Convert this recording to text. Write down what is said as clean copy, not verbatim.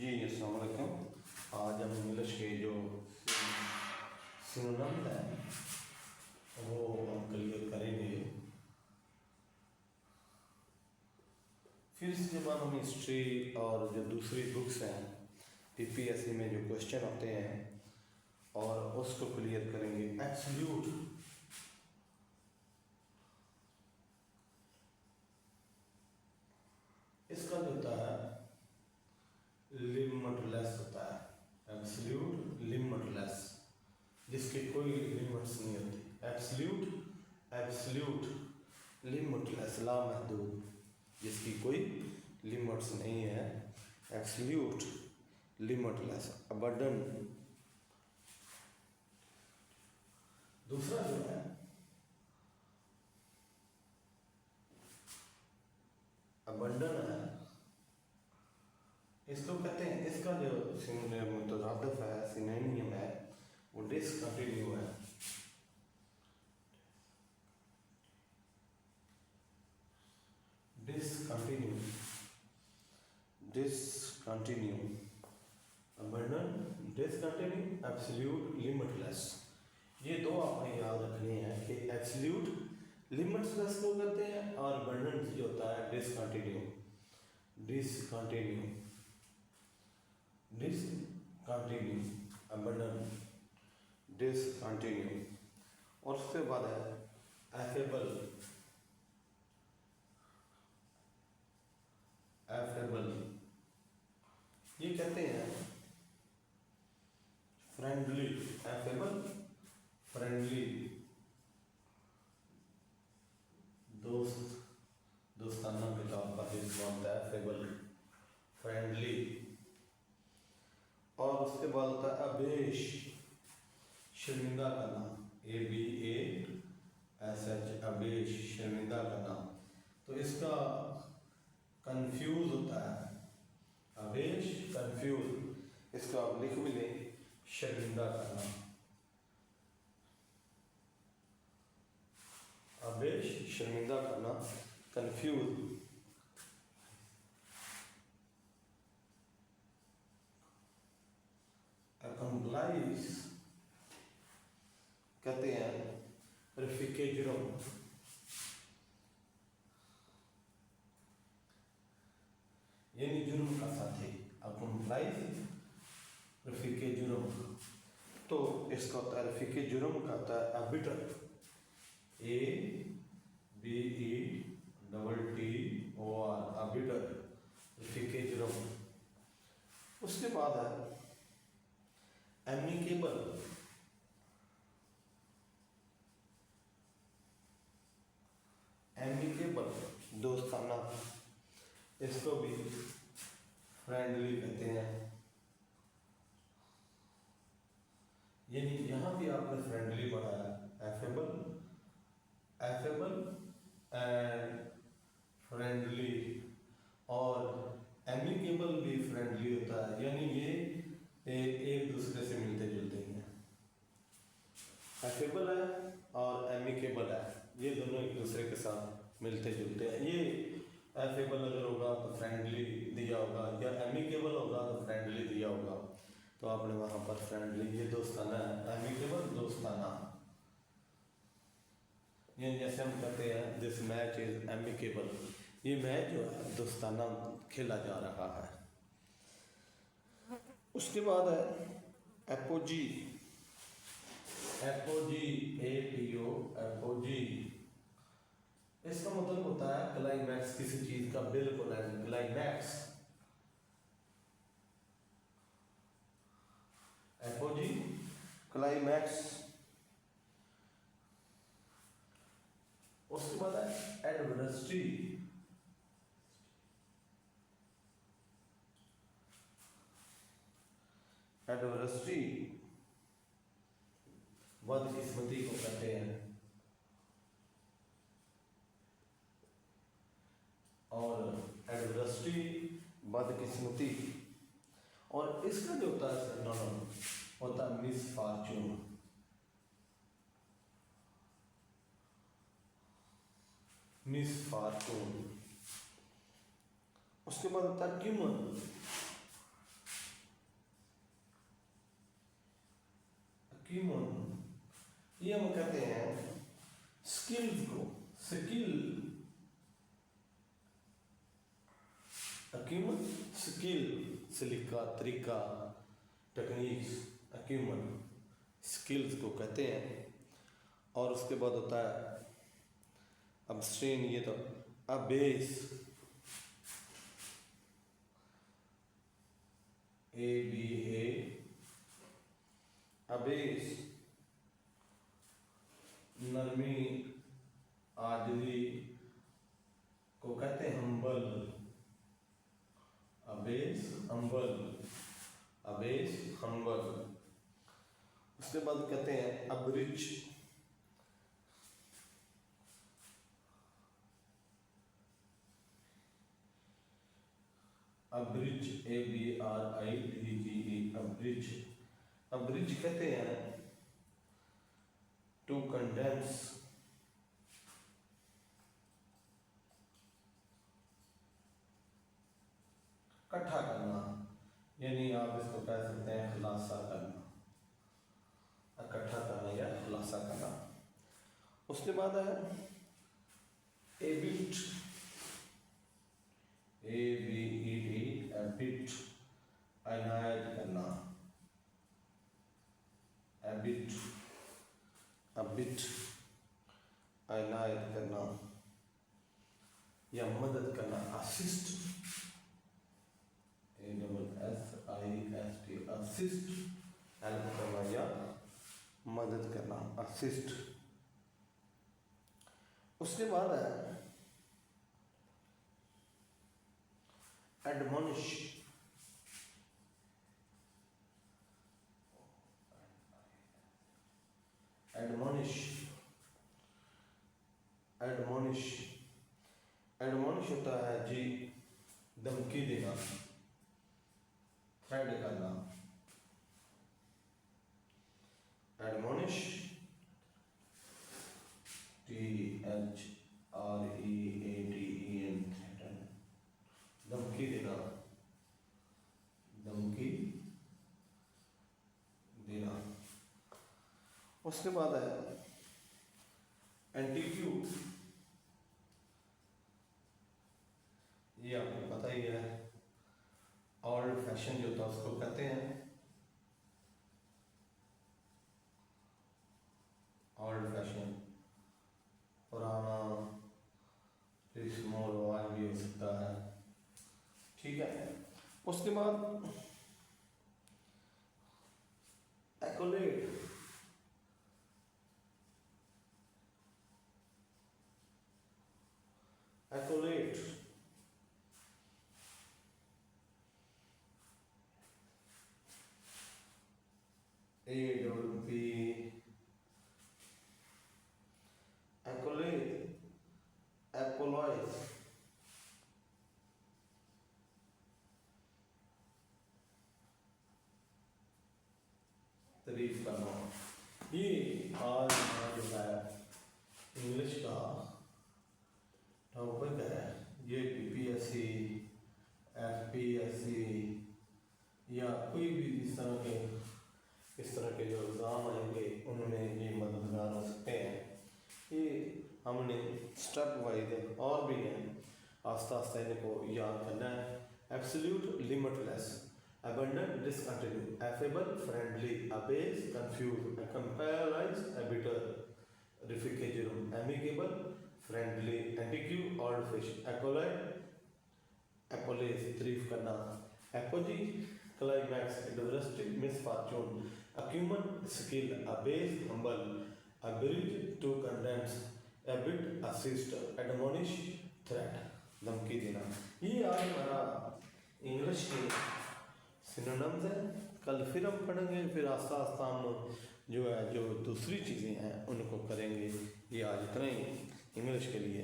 जी अस्सलाम वालेकुम। आज हम इंग्लिश के जो सिनोनिम्स हैं वो हम क्लियर करेंगे। फिर इसके बाद हम हिस्ट्री और जो दूसरी बुक्स हैं पीपीएससी में जो क्वेश्चन होते हैं और उसको क्लियर करेंगे। एब्सोल्यूट इसका जो होता है लिमिटलेस होता है। एब्सोल्यूट लिमिटलेस, जिसकी कोई लिमिट्स नहीं होती। एब्सोल्यूट एब्सोल्यूट लिमिटलेस लामहदूद, जिसकी कोई लिमिट्स नहीं है। Absolute limitless abandon. दूसरा जो है अबंडन है, इसको कहते हैं, इसका जो मुतरादिफ है सिनोनिम है वो डिसकंटिन्यू है। Discontinue discontinue abandon discontinue absolute limitless. ये दो आपने याद रखने हैं कि एब्सोल्यूट लिमिटलेस को कहते हैं और अबंडन जो होता है discontinue. Discontinue discontinue abandon discontinue. और उसके बाद है एफेबल। एफेबल ये कहते हैं फ्रेंडली। एफेबल फ्रेंडली, दोस्ताना के तौर पर इस्तेमाल होता है एफेबल फ्रेंडली। और उसके बाद होता है अबेश, शर्मिंदा करना। ABASH अबेश, शर्मिंदा करना। तो इसका कंफ्यूज होता है अबेश कंफ्यूज, इसका आप लिख भी लें शर्मिंदा करना। अबेश शर्मिंदा करना, कंफ्यूज। अकम्प्लाइज कहते हैं रफीके जुर्म। यानी जुर्म का साथी। अकम्प्लाइज रफीके जुर्म। तो इसका होता है रफीके जुर्म का होता है अबिटर। ABETTOR अबिटर रफीके जुर्म। उसके बाद है एमिकेबल। एमिकेबल दोस्ताना, इसको भी फ्रेंडली कहते हैं। यानी यहां भी आपने फ्रेंडली पढ़ा है। Affable affable and friendly. और एमिकेबल भी फ्रेंडली होता है, यानी ये एक दूसरे से मिलते जुलते हैं। एफेबल है और एमिकेबल है, ये दोनों एक दूसरे के साथ मिलते जुलते हैं। ये एफेबल अगर होगा तो फ्रेंडली दिया होगा, या एमिकेबल होगा तो फ्रेंडली दिया होगा। तो आपने वहाँ पर फ्रेंडली, ये दोस्ताना है। एमिकेबल दोस्ताना, ये जैसे हम कहते हैं दिस मैच इज एमिकेबल, ये मैच जो है दोस्ताना खेला जा रहा है। उसके बाद है एपोजी। एपोजी APO एपोजी, इसका मतलब होता है क्लाइमैक्स, किसी चीज का बिल्कुल क्लाइमैक्स। Apogee climax. उसके बाद है एडवर्सिटी। एडवर्सिटी बदकिस्मती को कहते हैं। और एडवर्सिटी बदकिस्मती। और इसका जो होता है सिनोनिम होता है मिसफॉर्चून। मिसफॉर्चून। उसके बाद होता है क्यूमन। अक्यूमन, ये हम कहते हैं स्किल्स को, स्किल, अक्यूमन स्किल, सलीका, तरीका, टेक्निक्स, अक्यूमन स्किल्स को कहते हैं। और उसके बाद होता है अब्स्ट्रेन, ये तो अबेस, ABA, अबेस, नरमी, आजली को कहते हैं humble, abyss humble, abyss humble. उसके बाद कहते हैं abridge, abridge, ABRIDGE, abridge. Abridge कहते हैं टू कंडेंस, इकट्ठा करना, यानी आप इसको कह सकते हैं खुलासा करना, इकट्ठा करना या खुलासा करना। उसके बाद है एबिट, ABED, एबिट, अनायत करना, एबिट, अबिट, अनायत करना या मदद करना, असिस्ट, ASSIST, असिस्ट, हेल्प करना या मदद करना, असिस्ट। उसके बाद है एडमोनिश, एडमोनिश, एडमोनिश, एडमोनिश होता है जी धमकी देना, थ्रेड करना, एडमोनिश, THREADEN, धमकी देना, धमकी देना। उसके बाद है एंटीट्यूड, ये आपको पता ही है, ओल्ड फैशन जो था उसको कहते हैं, ओल्ड फैशन, पुराना, मोर रवाज भी हो सकता है, ठीक है। उसके बाद एक्कोलेट, एक्कोलेट, AWP, एक्कोलेट, एपोलॉइज, तारीफ करना। ये आज जो है इंग्लिश का टॉपिक है, ये PPSC, FPSC या कोई भी इस तरह के जो एग्ज़ाम आएंगे उनमें ये मददगार हो सकते हैं। ये हमने स्टेप वाइज और भी हैं, आस्ता आस्ता इनको याद करना है। Absolute, limitless, abundant, discontinued, affable, friendly, abase, confused, comparalyze, abitur, refrigerum, amicable, friendly, antique, old fish, acolyte, apolace, तारीफ करना, apogee, climax, disaster, misfortune, acumen, skill, abase, humble, abridge, to condense, abit, assist, admonish, threat, धमकी देना। ये आज हमारा English के synonyms है। कल फिर हम पढ़ेंगे, फिर आस्ता आस्ता हम जो दूसरी चीज़ें हैं उनको करेंगे। ये आज इतना ही इंग्लिश के लिए।